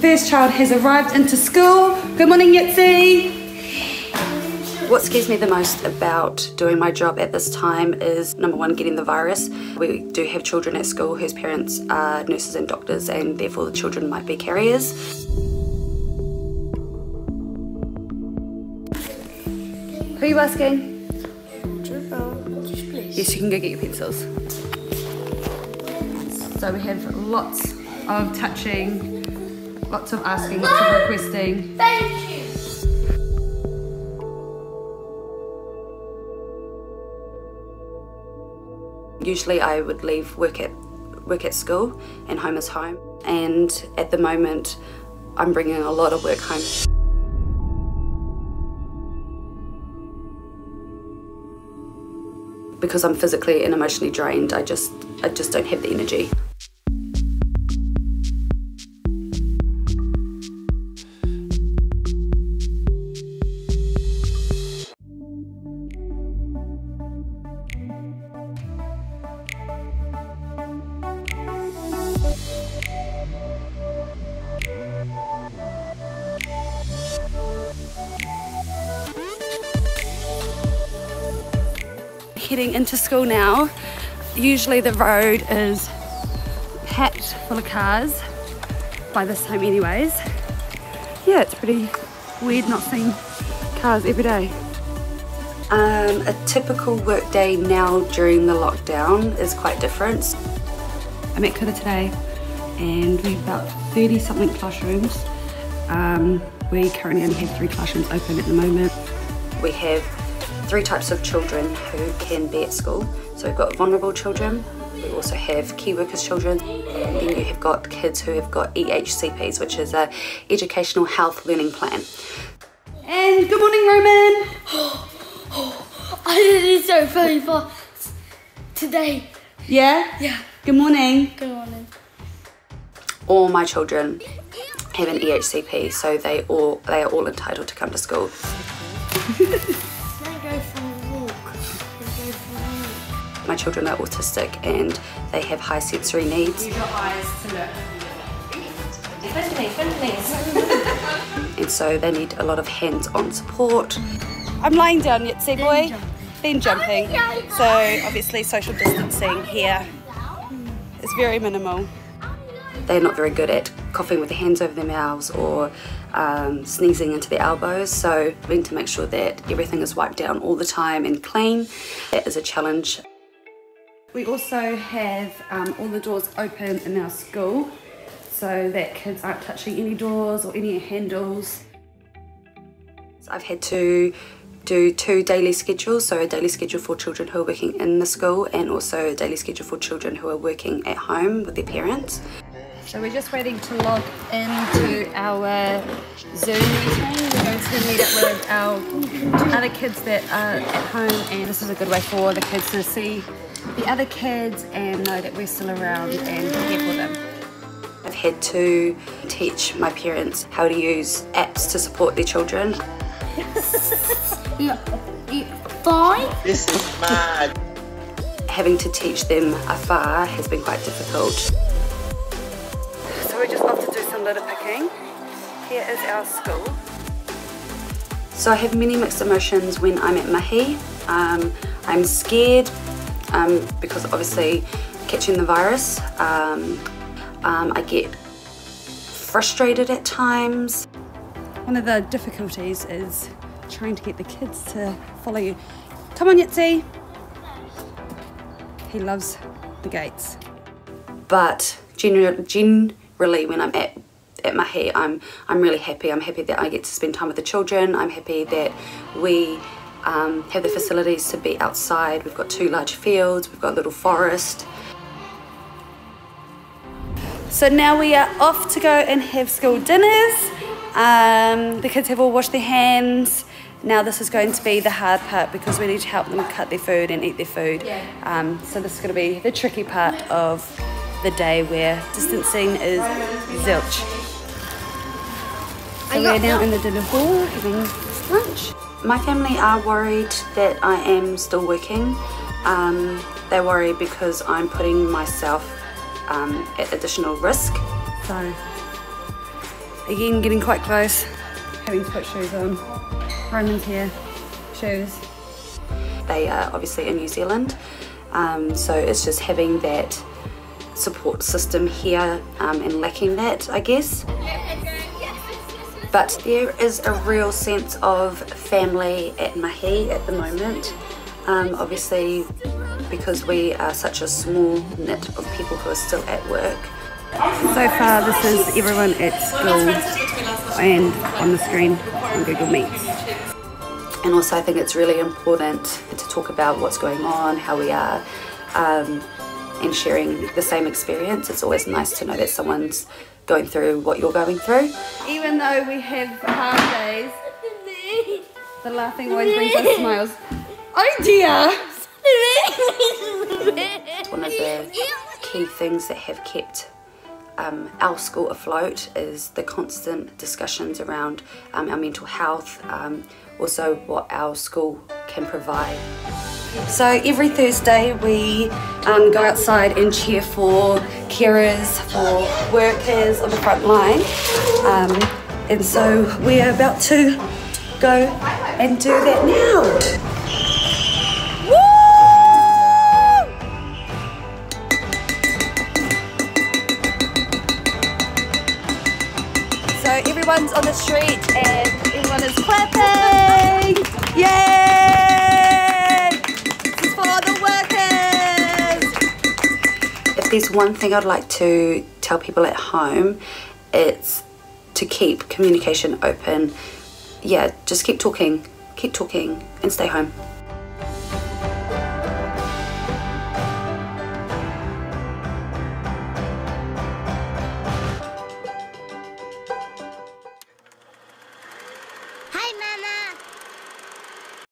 first child has arrived into school. Good morning, Yitzi. What scares me the most about doing my job at this time is, number one, getting the virus. We do have children at school whose parents are nurses and doctors, and therefore the children might be carriers. Who are you asking? Yes, you can go get your pencils. So we have lots of touching, lots of asking, lots of requesting. Thank you. Usually I would leave work at school and home is home. And at the moment, I'm bringing a lot of work home. Because I'm physically and emotionally drained, I just don't have the energy. Heading into school now. Usually the road is packed full of cars by this time anyways. Yeah, it's pretty weird not seeing cars every day. A typical work day now during the lockdown is quite different. I'm at Whakaata today and we have about 30 something classrooms. We currently only have 3 classrooms open at the moment. We have 3 types of children who can be at school. So we've got vulnerable children, we also have key workers children, and then you have got kids who have got EHCPs, which is a Educational Health Learning Plan. And good morning, Roman! I did it so very fast today. Yeah? Yeah. Good morning. Good morning. All my children have an EHCP, so they are all entitled to come to school. My children are autistic and they have high sensory needs. Use your eyes to look. And so they need a lot of hands-on support. I'm lying down, Yitzi boy. Then jumping. So obviously social distancing here is very minimal. They're not very good at coughing with their hands over their mouths or sneezing into their elbows, so we need to make sure that everything is wiped down all the time and clean. That is a challenge. We also have all the doors open in our school so that kids aren't touching any doors or any handles. So I've had to do 2 daily schedules, so a daily schedule for children who are working in the school and also a daily schedule for children who are working at home with their parents. So we're just waiting to log into our Zoom meeting. We're going to meet up with our other kids that are at home, and this is a good way for the kids to see the other kids and know that we're still around and we're here for them. I've had to teach my parents how to use apps to support their children. Fine. This is mad. Having to teach them afar has been quite difficult. So we're just off to do some litter picking. Here is our school. So I have many mixed emotions when I'm at mahi. I'm scared because obviously catching the virus. I get frustrated at times. One of the difficulties is trying to get the kids to follow you. Come on, Yitzi. He loves the gates. But generally when I'm at mahi, I'm really happy. I'm happy that I get to spend time with the children. I'm happy that we have the facilities to be outside. We've got 2 large fields, we've got a little forest. So now we are off to go and have school dinners. The kids have all washed their hands. Now this is going to be the hard part because we need to help them cut their food and eat their food. So this is going to be the tricky part of the day where distancing is zilch. So we're now in the dinner hall having lunch. My family are worried that I am still working. They're worried because I'm putting myself at additional risk. So Again, getting quite close, having to put shoes on. Roman's here, shoes. They are obviously in New Zealand, so it's just having that support system here and lacking that, I guess. But there is a real sense of family at Mahi at the moment. Obviously, because we are such a small knit of people who are still at work. So far, this is everyone at school and on the screen on Google Meets. And also, I think it's really important to talk about what's going on, how we are, and sharing the same experience. It's always nice to know that someone's going through what you're going through. Even though we have hard days, the laughing always brings us smiles. Oh dear! One of the key things that have kept our school afloat is the constant discussions around our mental health, also what our school can provide. So every Thursday we go outside and cheer for carers, for workers on the front line, and so we're about to go and do that now. Everyone's on the street and everyone is clapping! Yay! This is for the workers! If there's one thing I'd like to tell people at home, it's to keep communication open. Yeah, just keep talking and stay home.